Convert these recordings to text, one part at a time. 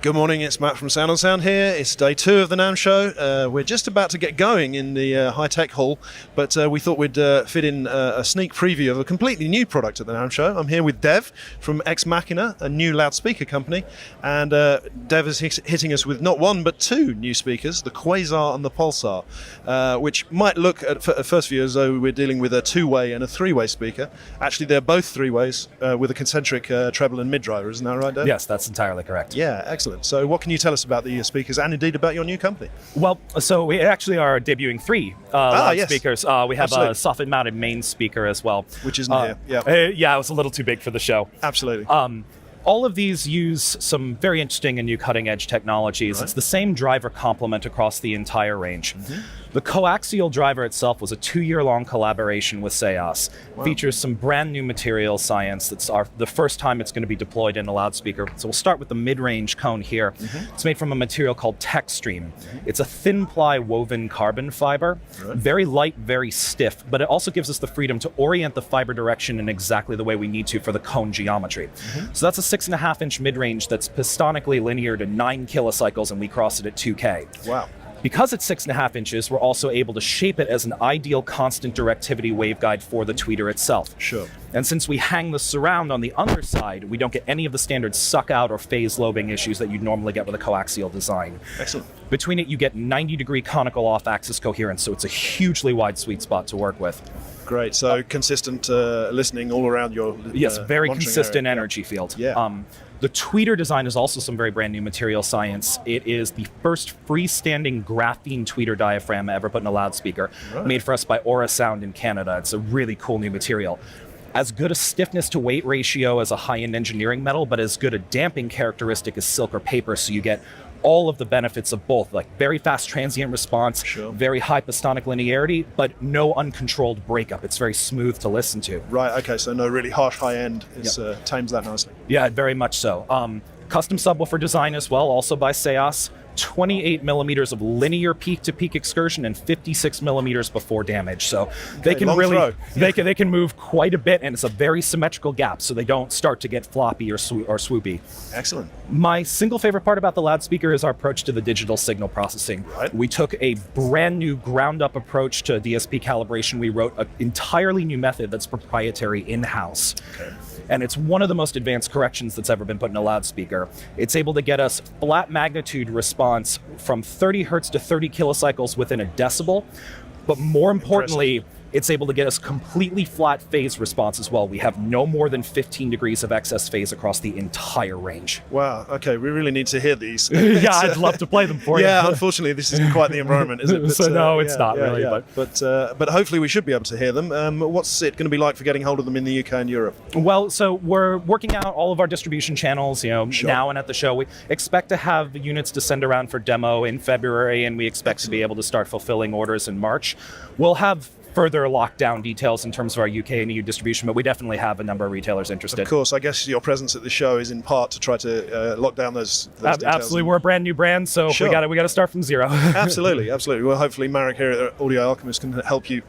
Good morning, it's Matt from Sound on Sound here. It's day 2 of the Namm show. We're just about to get going in the high-tech hall, but we thought we'd fit in a sneak preview of a completely new product at the Namm show. I'm here with Dev from Machina, a new loudspeaker company, and Dev is hitting us with not one but 2 new speakers, the Quasar and the Pulsar, which might look at first view as though we're dealing with a 2-way and a 3-way speaker. Actually, they're both 3-ways with a concentric treble and mid-driver, isn't that right, Dev? Yes, that's entirely correct. Yeah, excellent. So what can you tell us about the speakers and indeed about your new company? Well, so we actually are debuting 3 loudspeakers. Yes. We have a soffit-mounted main speaker as well. Which isn't here. Yeah, it was a little too big for the show. Absolutely. All of these use some very interesting and new cutting-edge technologies. Right. It's the same driver complement across the entire range. Mm-hmm. The coaxial driver itself was a 2-year-long collaboration with Seas. Wow. Features some brand new material science. That's the first time it's going to be deployed in a loudspeaker. So we'll start with the mid-range cone here. Mm-hmm. It's made from a material called TechStream. Mm-hmm. It's a thin-ply woven carbon fiber. Right. Very light, very stiff, but it also gives us the freedom to orient the fiber direction in exactly the way we need to for the cone geometry. Mm-hmm. So that's a 6.5-inch mid-range that's pistonically linear to 9 kilocycles, and we cross it at 2K. Wow. Because it's 6.5 inches, we're also able to shape it as an ideal constant directivity waveguide for the tweeter itself. Sure. And since we hang the surround on the underside, we don't get any of the standard suck out or phase lobing issues that you'd normally get with a coaxial design. Excellent. Between it, you get 90-degree conical off-axis coherence, so it's a hugely wide sweet spot to work with. Great. So consistent listening all around your yes, very consistent area. energy field. Yeah. The tweeter design is also some very brand new material science. It is the first freestanding graphene tweeter diaphragm ever put in a loudspeaker, made for us by Aura Sound in Canada. It's a really cool new material. As good a stiffness to weight ratio as a high-end engineering metal, but as good a damping characteristic as silk or paper, so you get all of the benefits of both, like very fast transient response, sure. Very high pistonic linearity, but no uncontrolled breakup. It's very smooth to listen to. Right, okay, so no really harsh high end. It tames that nicely. Yeah, very much so. Custom subwoofer design as well, also by Seas. 28 millimeters of linear peak-to-peak excursion and 56 millimeters before damage. So they can really, they can move quite a bit, and it's a very symmetrical gap, so they don't start to get floppy or swoopy. Excellent. My single favorite part about the loudspeaker is our approach to the digital signal processing. Right. We took a brand new ground-up approach to DSP calibration. We wrote an entirely new method that's proprietary in-house. Okay. And it's one of the most advanced corrections that's ever been put in a loudspeaker. It's able to get us flat magnitude response from 30 hertz to 30 kilocycles within a decibel. But more importantly, it's able to get us completely flat phase response as well. We have no more than 15 degrees of excess phase across the entire range. Wow, okay, we really need to hear these. Yeah, I'd love to play them for you. Yeah, unfortunately, this isn't quite the environment, is it? But, so no, it's not really. Yeah. But hopefully we should be able to hear them. What's it going to be like for getting hold of them in the UK and Europe? Well, so we're working out all of our distribution channels, Sure. Now and at the show. We expect to have the units to send around for demo in February, and we expect to be able to start fulfilling orders in March. We'll have further lockdown details in terms of our UK and EU distribution, but we definitely have a number of retailers interested. Of course, I guess your presence at the show is in part to try to lock down those details. Absolutely, we're a brand new brand, so sure. we got to start from zero. Absolutely. Well, hopefully Marek here at Audio Alchemist can help you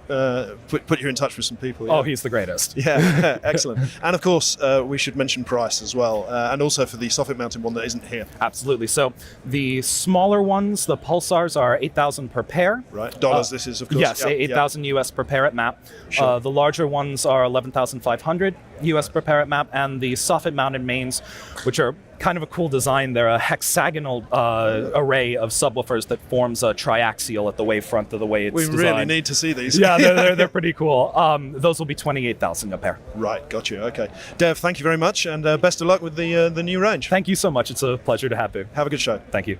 put you in touch with some people. Yeah? Oh, he's the greatest. Yeah, excellent. And of course, we should mention price as well, and also for the soffit-mounted one that isn't here. Absolutely. So the smaller ones, the Pulsars, are $8,000 per pair. Right. Dollars. This is, of course. Yes, $8,000 US per pair at MAP. Sure. The larger ones are $11,500 US per pair at MAP, and the soffit-mounted mains, which are kind of a cool design. They're a hexagonal array of subwoofers that forms a triaxial at the wavefront of the way it's designed. We really need to see these. Yeah, they're pretty cool. Those will be $28,000 a pair. Right, got you. Okay, Dev, thank you very much, and best of luck with the new range. Thank you so much. It's a pleasure to have you. Have a good show. Thank you.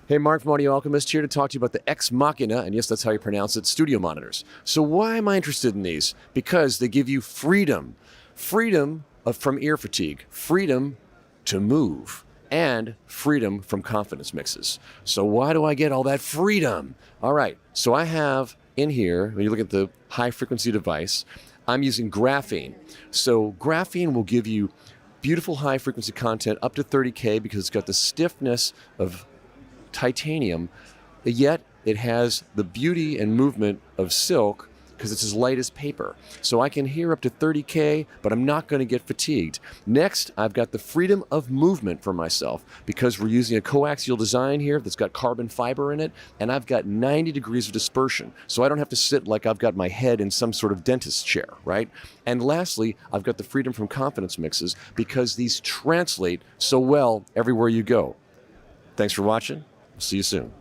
Hey, Mark from Audio Alchemist here to talk to you about the Machina, and yes, that's how you pronounce it, studio monitors. So why am I interested in these? Because they give you freedom. Freedom from ear fatigue. Freedom to move. And freedom from confidence mixes. So why do I get all that freedom? All right, so I have in here, when you look at the high-frequency device, I'm using graphene. So graphene will give you beautiful high-frequency content up to 30K because it's got the stiffness of titanium, yet it has the beauty and movement of silk because it's as light as paper. So I can hear up to 30K, but I'm not going to get fatigued. Next, I've got the freedom of movement for myself because we're using a coaxial design here that's got carbon fiber in it, and I've got 90 degrees of dispersion. So I don't have to sit like I've got my head in some sort of dentist chair, right? And lastly, I've got the freedom from confidence mixes because these translate so well everywhere you go. Thanks for watching. See you soon.